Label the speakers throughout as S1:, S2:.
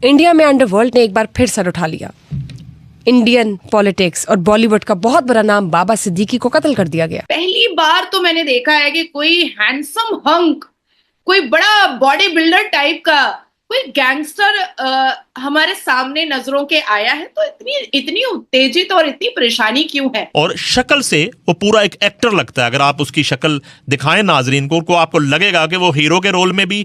S1: India में underworld ने एक बार फिर सर उठा लिया। इंडियन पॉलिटिक्स और बॉलीवुड का बहुत बड़ा नाम बाबा सिद्दीकी को कत्ल कर दिया गया।
S2: पहली बार तो मैंने देखा है कि कोई हैंडसम हंक, कोई बड़ा बॉडी बिल्डर टाइप का कोई गैंगस्टर हमारे सामने नजरों के आया है, तो इतनी उत्तेजित और इतनी परेशानी क्यों है?
S3: और शक्ल से वो पूरा एक एक्टर लगता है। अगर आप उसकी शक्ल दिखाएं नाजरीन को आपको लगेगा कि वो हीरो के रोल में भी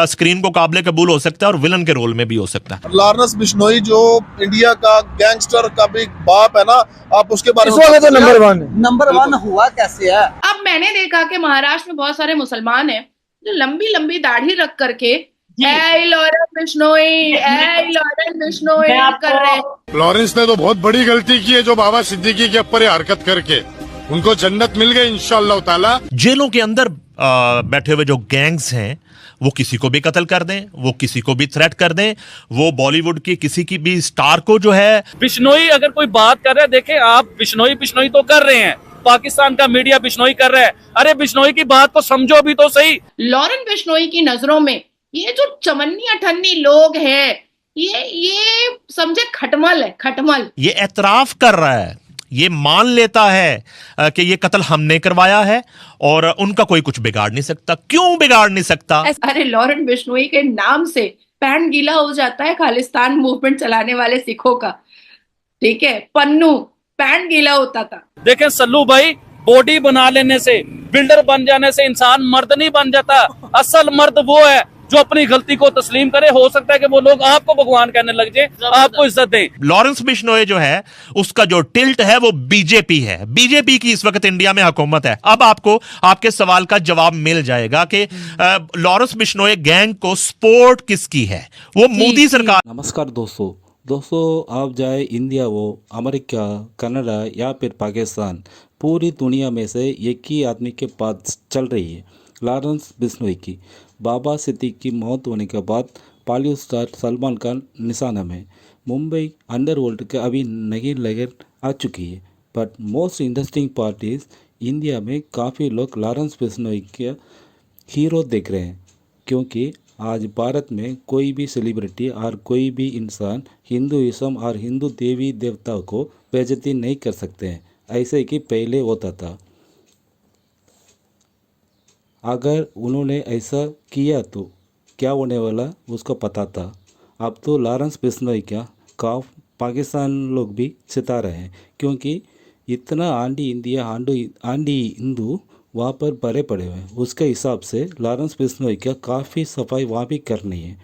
S3: स्क्रीन को काबिल कबूल हो सकता है और विलन के रोल में भी हो सकता है।
S4: लॉरेंस बिश्नोई जो इंडिया का गैंगस्टर का भी बाप है ना, आप उसके बारे में
S5: तो नंबर वन हुआ कैसे है?
S2: अब मैंने देखा कि महाराष्ट्र में बहुत सारे मुसलमान हैं जो लंबी लंबी दाढ़ी रख करके लॉरेंस बिश्नोई कर रहे हैं।
S6: लॉरेंस ने तो बहुत बड़ी गलती की है जो बाबा सिद्दीकी के ऊपर हरकत करके उनको जन्नत मिल गई इंशाअल्लाह ताला।
S3: जेलों के अंदर बैठे हुए जो गैंग्स हैं वो किसी को भी कत्ल कर दें, वो किसी को भी थ्रेट कर दें, वो बॉलीवुड की किसी की भी स्टार को जो है।
S7: बिश्नोई अगर कोई बात कर रहा है, देखें आप बिश्नोई तो कर रहे हैं, पाकिस्तान का मीडिया बिश्नोई कर रहा है। अरे बिश्नोई की बात को समझो भी तो सही।
S2: लॉरेंस बिश्नोई की नजरों में ये जो चमन्नी अठन्नी लोग हैं, ये समझे खटमल है, खटमल।
S3: ये एतराफ कर रहा है, ये मान लेता है कि ये कत्ल हमने करवाया है और उनका कोई कुछ बिगाड़ नहीं सकता। क्यों बिगाड़ नहीं सकता?
S2: अरे लॉरेंस बिश्नोई के नाम से पैंट गीला हो जाता है खालिस्तान मूवमेंट चलाने वाले सिखों का, ठीक है? पन्नू पैंट गीला होता था।
S7: देखें सल्लू भाई, बॉडी बना लेने से, बिल्डर बन जाने से इंसान मर्द नहीं बन जाता। असल मर्द वो है जो अपनी गलती को तस्लीम करे। हो सकता है कि वो लोग आपको भगवान कहने लग जाए, आपको इज्जत दें।
S3: लॉरेंस बिश्नोई जो है उसका जो टिल्ट है वो बीजेपी है। बीजेपी की इस वक्त इंडिया में हुकूमत है। अब आपको आपके सवाल का जवाब मिल जाएगा कि लॉरेंस बिश्नोई गैंग को सपोर्ट किसकी है? वो मोदी सरकार।
S8: नमस्कार दोस्तों, आप जाए इंडिया हो, अमेरिका, कनाडा या फिर पाकिस्तान, पूरी दुनिया में से एक ही आदमी के पास चल रही है, लॉरेंस बिश्नोई की। बाबा सिद्दीकी की मौत होने के बाद बॉलीवुड स्टार सलमान खान निशाना में। मुंबई अंडरवर्ल्ड के अभी नई लहर आ चुकी है। But most interesting part is India में काफ़ी लोग लॉरेंस बिश्नोई के हीरो देख रहे हैं, क्योंकि आज भारत में कोई भी सेलिब्रिटी और कोई भी इंसान हिंदुइज्म और हिंदू देवी देवता को बेइज्जती नहीं कर सकते हैं, ऐसे कि पहले होता था। अगर उन्होंने ऐसा किया तो क्या होने वाला उसको पता था। अब तो लॉरेंस बिश्नोई का पाकिस्तान लोग भी सिता रहे हैं, क्योंकि इतना आंधी इंडिया आंधी हिंदू वहाँ पर भरे पड़े हुए हैं। उसके हिसाब से लॉरेंस बिश्नोई का काफ़ी सफाई वहाँ भी करनी है।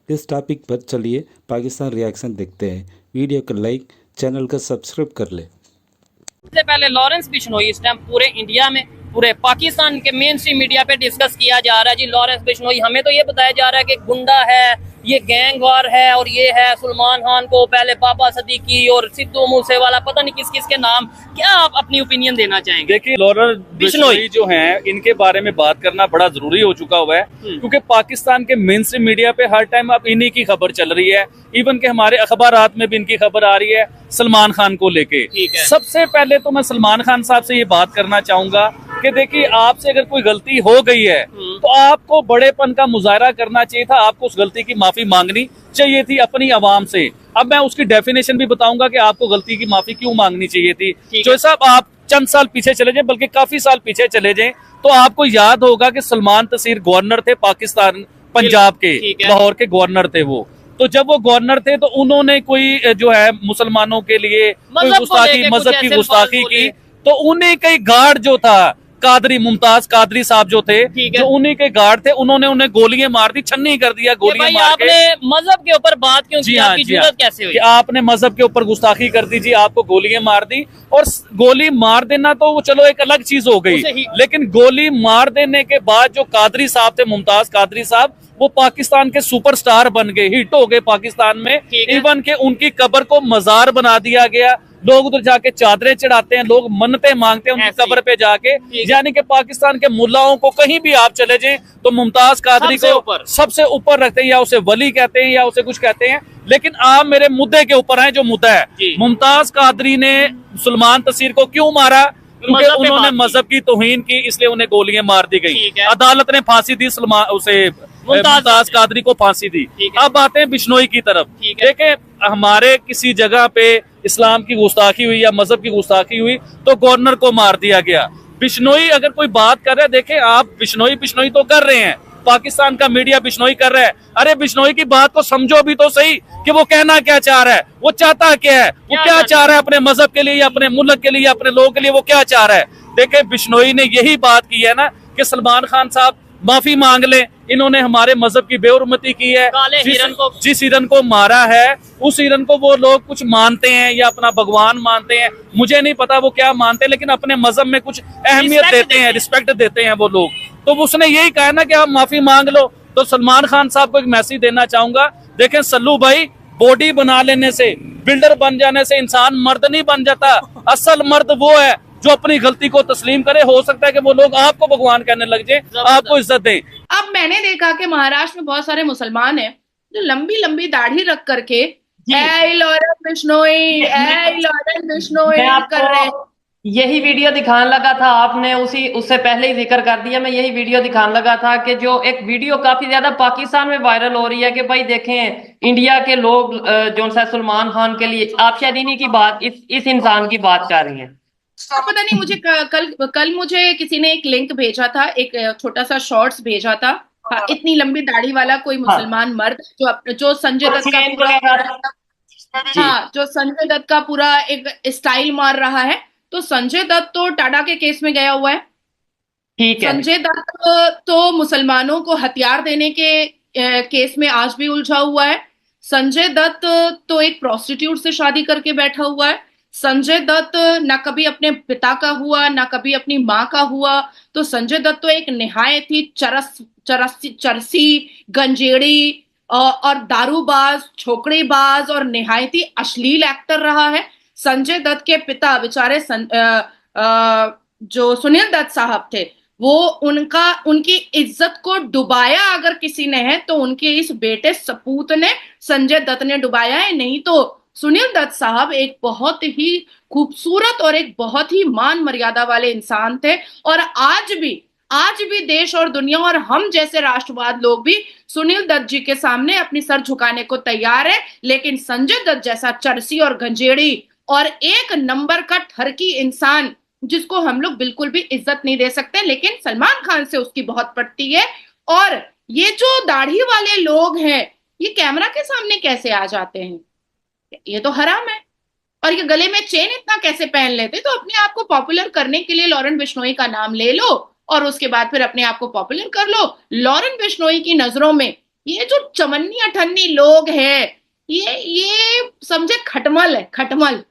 S8: इस टॉपिक पर चलिए पाकिस्तान रिएक्शन देखते हैं। वीडियो को लाइक, चैनल को सब्सक्राइब कर ले।
S9: सबसे पहले लॉरेंस बिश्नोई इस टाइम पूरे इंडिया में, पूरे पाकिस्तान के मेन स्ट्रीम मीडिया पे डिस्कस किया जा रहा है जी। लॉरेंस बिश्नोई, हमें तो ये बताया जा रहा है कि गुंडा है, ये गैंग वार है और ये है सलमान खान को, पहले बाबा सिद्दीकी और सिद्धू मूसेवाला, पता नहीं किस किस के नाम। क्या आप अपनी ओपिनियन देना चाहेंगे?
S7: देखिए लॉरेंस बिश्नोई जो हैं, इनके बारे में बात करना बड़ा जरूरी हो चुका हुआ है, क्योंकि पाकिस्तान के मेन स्ट्रीम मीडिया पे हर टाइम अब इन्हीं की खबर चल रही है। इवन के हमारे अखबारात में भी इनकी खबर आ रही है सलमान खान को लेके। सबसे पहले तो मैं सलमान खान साहब से ये बात करना चाहूंगा कि देखिए, आपसे अगर कोई गलती हो गई है तो आपको बड़ेपन का मुजाहरा करना चाहिए था, आपको उस गलती की माफी मांगनी चाहिए थी अपनी आवाम से। अब मैं उसकी डेफिनेशन भी बताऊंगा कि आपको गलती की माफी क्यों मांगनी चाहिए थी। जो साहब आप चंद साल पीछे चले जाए, बल्कि काफी साल पीछे चले जाएं, तो आपको याद होगा कि सलमान तसीर गवर्नर थे पाकिस्तान, पंजाब के, लाहौर के गवर्नर थे वो। तो जब वो गवर्नर थे तो उन्होंने कोई जो है मुसलमानों के लिए मजहब की गुस्ताखी की, तो उन्हीं के गार्ड जो था कादरी, मुमताज कादरी साहब जो थे, जो उन्हीं के गार्ड थे, उन्होंने उन्हें गोलियां मार दी, छन्नी कर दिया गोलियां मार के।
S9: आपने मजहब के ऊपर बात क्यों की? आपकी जुर्रत कैसे हुई?
S7: आपने मजहब के ऊपर गुस्ताखी कर दी जी, आपको गोलियां मार दी। और गोली मार देना तो वो चलो एक अलग चीज हो गई, लेकिन गोली मार देने के बाद जो कादरी साहब थे, मुमताज कादरी साहब, वो पाकिस्तान के सुपरस्टार बन गए, हिट हो गए पाकिस्तान में। इवन के उनकी कब्र को मजार बना दिया गया, लोग उधर जाके चादरें चढ़ाते हैं, लोग मन्नतें मांगते हैं उनकी कब्र पे जाके। यानी कि पाकिस्तान के मुल्लाओं को कहीं भी आप चले जाएं तो मुमताज कादरी को सबसे ऊपर रखते हैं, या उसे वली कहते हैं या उसे कुछ कहते हैं। लेकिन आप मेरे मुद्दे के ऊपर हैं, जो मुद्दा है, मुमताज कादरी ने सलमान तसीर को क्यों मारा? क्योंकि उन्होंने मजहब की तौहीन की, इसलिए उन्हें गोलियां मार दी गई। अदालत ने फांसी दी मुमताज कादरी को फांसी दी।
S9: ठीक है।
S7: अब आते हैं बिश्नोई की तरफ।
S9: ठीक है।
S7: देखें, हमारे किसी जगह पे इस्लाम की गुस्ताखी हुई या मजहब की गुस्ताखी हुई तो गवर्नर को मार दिया गया। बिश्नोई अगर कोई बात कर रहा है, देखें आप बिश्नोई तो कर रहे हैं, पाकिस्तान का मीडिया बिश्नोई कर रहा है। अरे बिश्नोई की बात को समझो भी तो सही कि वो कहना क्या चाह रहा है, वो चाहता क्या है, वो क्या चाह रहा है अपने मजहब के लिए, अपने मुल्क के लिए, अपने लोगों के लिए, वो क्या चाह रहा है। देखें, बिश्नोई ने यही बात की है ना कि सलमान खान साहब माफी मांग लें, इन्होंने हमारे मजहब की बेहुरमती की है। जिस हिरन को मारा है उस हिरन को वो लोग कुछ मानते हैं या अपना भगवान मानते हैं, मुझे नहीं पता वो क्या मानते हैं, लेकिन अपने मजहब में कुछ अहमियत देते हैं, रिस्पेक्ट देते हैं वो लोग। तो उसने यही कहा ना कि आप माफी मांग लो। तो सलमान खान साहब को एक मैसेज देना चाहूंगा, देखें सल्लू भाई, बॉडी बना लेने से, बिल्डर बन जाने से इंसान मर्द नहीं बन जाता। असल मर्द वो है जो अपनी गलती को तस्लीम करे। हो सकता है कि वो लोग आपको भगवान कहने लग जाए, आपको इज्जत दें।
S2: अब मैंने देखा कि महाराष्ट्र में बहुत सारे मुसलमान हैं जो लंबी लंबी दाढ़ी रख करके ऐ लॉरेंस बिश्नोई कर रहे हैं।
S9: यही वीडियो दिखाने लगा था, आपने उससे पहले ही जिक्र कर दिया। मैं यही वीडियो दिखाने लगा था कि जो एक वीडियो काफी ज्यादा पाकिस्तान में वायरल हो रही है कि भाई देखें इंडिया के लोग जो सलमान खान के लिए, आप शायद इन्हीं की बात, इस इंसान की बात कर रही हैं।
S2: पता नहीं, मुझे कल मुझे किसी ने एक लिंक भेजा था, एक छोटा सा शॉर्ट्स भेजा था। हाँ, इतनी लंबी दाढ़ी वाला कोई मुसलमान मर्द जो संजय दत्त का जो संजय दत्त का पूरा एक स्टाइल मार रहा है। तो संजय दत्त तो टाडा के केस में गया हुआ है।
S9: ठीक है।
S2: संजय दत्त तो मुसलमानों को हथियार देने के केस में आज भी उलझा हुआ है। संजय दत्त तो एक प्रोस्टिट्यूट से शादी करके बैठा हुआ है। संजय दत्त ना कभी अपने पिता का हुआ, ना कभी अपनी माँ का हुआ। तो संजय दत्त तो एक निहायत ही चरसी, गंजेड़ी और दारूबाज, छोकड़ीबाज और निहायत ही अश्लील एक्टर रहा है। संजय दत्त के पिता बेचारे जो सुनील दत्त साहब थे, वो उनकी इज्जत को डुबाया अगर किसी ने है तो उनके इस बेटे सपूत ने, संजय दत्त ने डुबाया है। नहीं तो सुनील दत्त साहब एक बहुत ही खूबसूरत और एक बहुत ही मान मर्यादा वाले इंसान थे। और आज भी देश और दुनिया और हम जैसे राष्ट्रवाद लोग भी सुनील दत्त जी के सामने अपनी सर झुकाने को तैयार है। लेकिन संजय दत्त जैसा चरसी और गंजेड़ी और एक नंबर का ठरकी इंसान जिसको हम लोग बिल्कुल भी इज्जत नहीं दे सकते, लेकिन सलमान खान से उसकी बहुत पटती है। और ये जो दाढ़ी वाले लोग हैं, ये कैमरा के सामने कैसे आ जाते हैं? ये तो हराम है। और ये गले में चेन इतना कैसे पहन लेते? तो अपने आप को पॉपुलर करने के लिए लॉरेंस बिश्नोई का नाम ले लो और उसके बाद फिर अपने आप को पॉपुलर कर लो। लॉरेंस बिश्नोई की नजरों में ये जो चमन्नी अठन्नी लोग हैं, ये समझे खटमल है, खटमल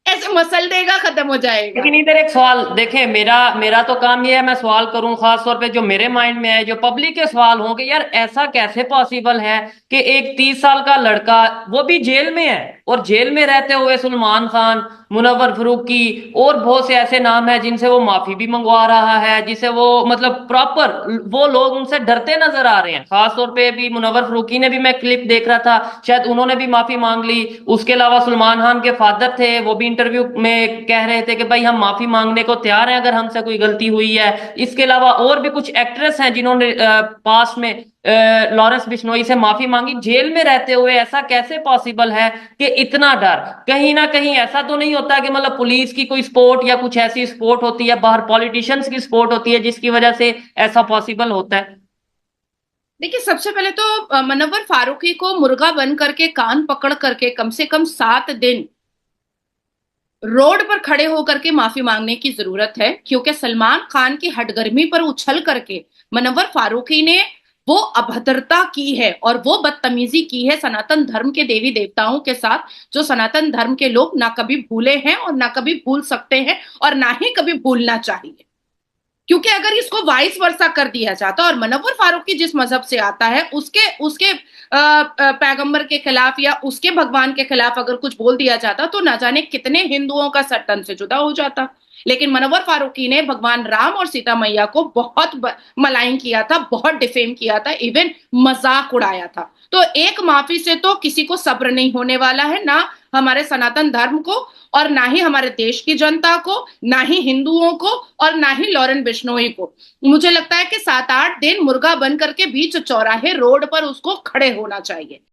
S2: ऐसे मसल देगा, खत्म हो जाएगा।
S9: लेकिन इधर एक सवाल देखें, मेरा तो काम ये है मैं सवाल करूं, खास तौर पे जो मेरे माइंड में है, जो पब्लिक के सवाल होंगे, यार ऐसा कैसे पॉसिबल है कि एक 30 साल का लड़का, वो भी जेल में है, और जेल में रहते हुए सलमान खान, मुनव्वर फारूकी और बहुत से ऐसे नाम है जिनसे वो माफी भी मंगवा रहा है, जिसे वो मतलब प्रॉपर वो लोग उनसे डरते नजर आ रहे हैं। खास तौर पे भी मुनव्वर फारूकी ने भी, मैं क्लिप देख रहा था, शायद उन्होंने भी माफी मांग ली। उसके अलावा सलमान खान के फादर थे, वो भी इंटरव्यू में कह रहे थे कि भाई हम माफी मांगने को तैयार हैं अगर हमसे कोई गलती हुई है। इसके अलावा और भी कुछ एक्ट्रेस हैं जिन्होंने पास में लॉरेंस बिश्नोई से माफी मांगी जेल में रहते हुए। ऐसा कैसे पॉसिबल है कि इतना डर? कहीं ना कहीं ऐसा तो नहीं होता कि मतलब पुलिस की कोई सपोर्ट या कुछ ऐसी सपोर्ट होती है, बाहर पॉलिटिशियंस की सपोर्ट होती है, जिसकी वजह से ऐसा पॉसिबल होता है?
S2: देखिए, सबसे पहले तो मुनव्वर फारूकी को मुर्गा बन करके कान पकड़ करके कम से कम 7 दिन रोड पर खड़े होकर के माफी मांगने की जरूरत है, क्योंकि सलमान खान की हटगर्मी पर उछल करके मुनव्वर फारूकी ने वो अभद्रता की है और वो बदतमीजी की है सनातन धर्म के देवी देवताओं के साथ, जो सनातन धर्म के लोग ना कभी भूले हैं और ना कभी भूल सकते हैं और ना ही कभी भूलना चाहिए। क्योंकि अगर इसको वाइस वर्सा कर दिया जाता और मुनव्वर फारूकी जिस मजहब से आता है उसके पैगंबर के खिलाफ या उसके भगवान के खिलाफ अगर कुछ बोल दिया जाता तो ना जाने कितने हिंदुओं का सर तन से जुदा हो जाता। लेकिन मुनव्वर फारूकी ने भगवान राम और सीता मैया को बहुत मलाइन किया था, बहुत डिफेम किया था, इवन मजाक उड़ाया था। तो एक माफी से तो किसी को सब्र नहीं होने वाला है, ना हमारे सनातन धर्म को, और ना ही हमारे देश की जनता को, ना ही हिंदुओं को, और ना ही लॉरेंस बिश्नोई को। मुझे लगता है कि 7-8 दिन मुर्गा बन करके बीच चौराहे रोड पर उसको खड़े होना चाहिए।